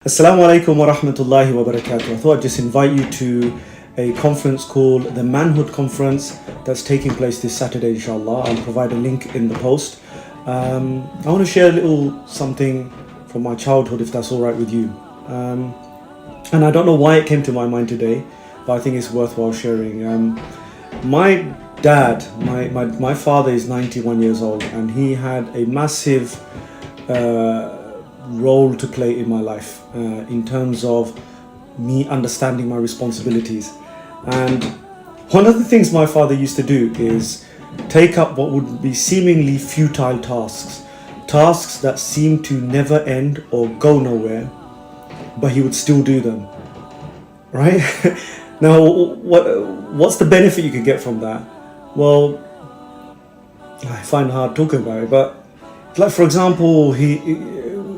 Assalamu alaikum wa rahmatullahi wa barakatuh. I thought I'd just invite you to a conference called the Manhood Conference that's taking place this Saturday, inshallah. I'll provide a link in the post. I want to share a little something from my childhood, if that's all right with you. And I don't know why it came to my mind today, but I think it's worthwhile sharing. My dad, my father is 91 years old, and he had a massive role to play in my life in terms of me understanding my responsibilities. And one of the things my father used to do is take up what would be seemingly futile tasks that seemed to never end or go nowhere, but he would still do them, right? Now, what's the benefit you could get from that? Well, I find it hard talking about it, but like, for example,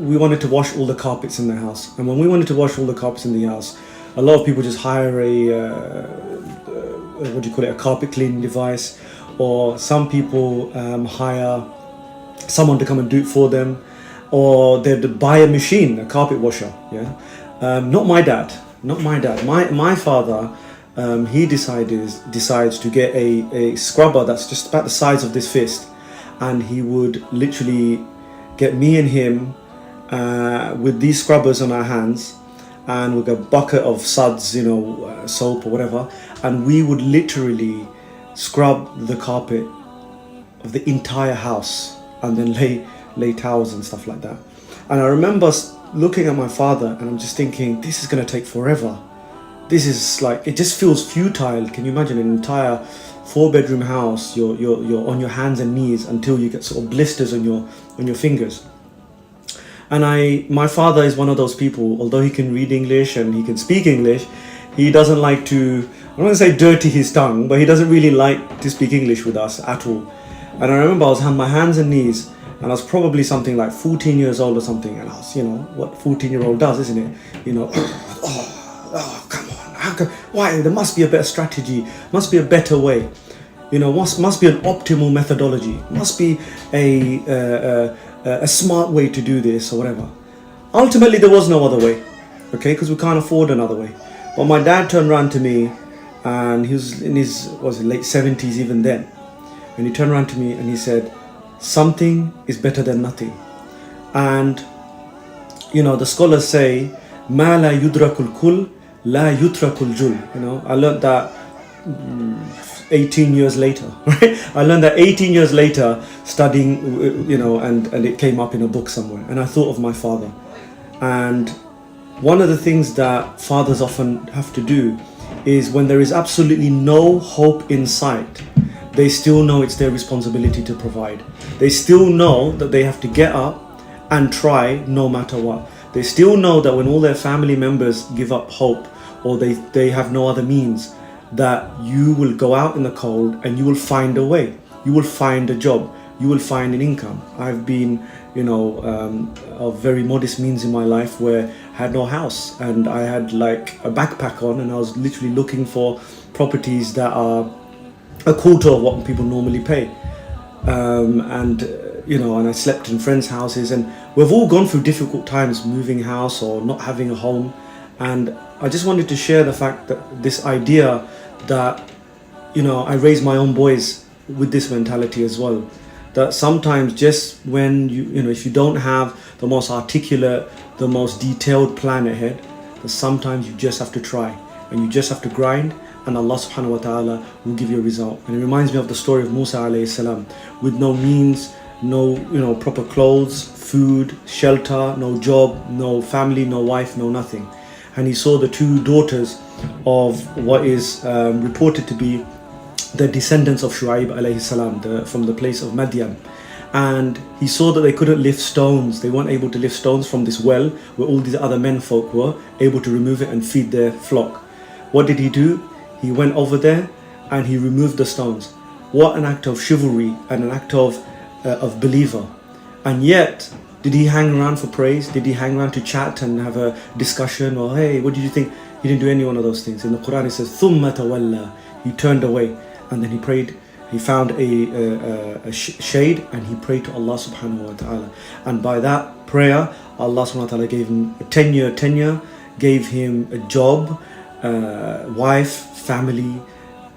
we wanted to wash all the carpets in the house, and when we wanted to wash all the carpets in the house, a lot of people just hire a carpet cleaning device, or some people hire someone to come and do it for them, or they'd buy a machine, a carpet washer. Not my dad. My father, he decides to get a scrubber that's just about the size of this fist, and he would literally get me and him with these scrubbers on our hands, and with a bucket of suds, soap or whatever, and we would literally scrub the carpet of the entire house, and then lay towels and stuff like that. And I remember looking at my father, and I'm just thinking, this is going to take forever. This is like, it just feels futile. Can you imagine an entire 4-bedroom house? You're on your hands and knees until you get sort of blisters on your fingers. And my father is one of those people, although he can read English and he can speak English, he doesn't like to, I don't want to say dirty his tongue, but he doesn't really like to speak English with us at all. And I remember I was on my hands and knees, and I was probably something like 14 years old or something, and I was, what 14-year-old does, isn't it? Come on, why? There must be a better strategy, must be a better way. Must be an optimal methodology, must be a smart way to do this or whatever. Ultimately, there was no other way, okay, because we can't afford another way. But my dad turned around to me, and he was in his late 70s even then, and he turned around to me and he said, something is better than nothing. And the scholars say, ma la yudrakul kul la yutrakul jul. I learned that 18 years later, right? I learned that 18 years later studying, and it came up in a book somewhere. And I thought of my father. And one of the things that fathers often have to do is, when there is absolutely no hope in sight, they still know it's their responsibility to provide. They still know that they have to get up and try no matter what. They still know that when all their family members give up hope, or they have no other means, that you will go out in the cold and you will find a way. You will find a job. You will find an income. I've been, of very modest means in my life, where I had no house and I had like a backpack on, and I was literally looking for properties that are a quarter of what people normally pay. And I slept in friends' houses, and we've all gone through difficult times moving house or not having a home. And I just wanted to share the fact that this idea that, I raise my own boys with this mentality as well, that sometimes just when if you don't have the most articulate, the most detailed plan ahead, that sometimes you just have to try, and you just have to grind, and Allah subhanahu wa ta'ala will give you a result. And it reminds me of the story of Musa alayhi salam, with no means, no proper clothes, food, shelter, no job, no family, no wife, no nothing. And he saw the 2 daughters of what is reported to be the descendants of Shu'aib alayhi salam, from the place of Madian. And he saw that they couldn't lift stones. They weren't able to lift stones from this well where all these other men folk were able to remove it and feed their flock. What did he do? He went over there and he removed the stones. What an act of chivalry and an act of believer. And yet, did he hang around for praise? Did he hang around to chat and have a discussion? Or, hey, what did you think? He didn't do any one of those things. In the Quran it says, ثُمَّ تَوَلَّى. He turned away, and then he prayed. He found a shade, and he prayed to Allah subhanahu wa ta'ala. And by that prayer, Allah subhanahu wa ta'ala gave him a 10-year tenure, gave him a job, wife, family,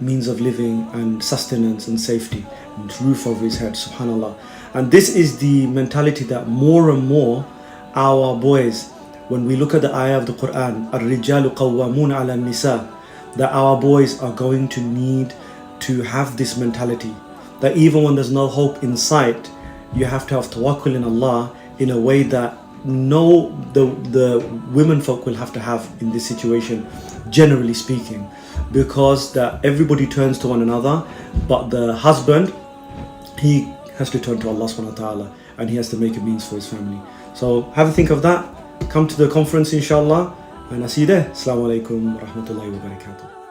means of living and sustenance and safety, and roof over his head, subhanallah. And this is the mentality that more and more our boys, when we look at the ayah of the Quran, الرجال قوامون على النساء, that our boys are going to need to have this mentality, that even when there's no hope in sight, you have to have tawakkul in Allah in a way that the women folk will have to have in this situation, generally speaking, because that everybody turns to one another, but the husband, he has to turn to Allah subhanahu wa ta'ala, and he has to make a means for his family. So have a think of that. Come to the conference inshallah, and I'll see you there. Assalamu alaikum wa rahmatullahi wa barakatuh.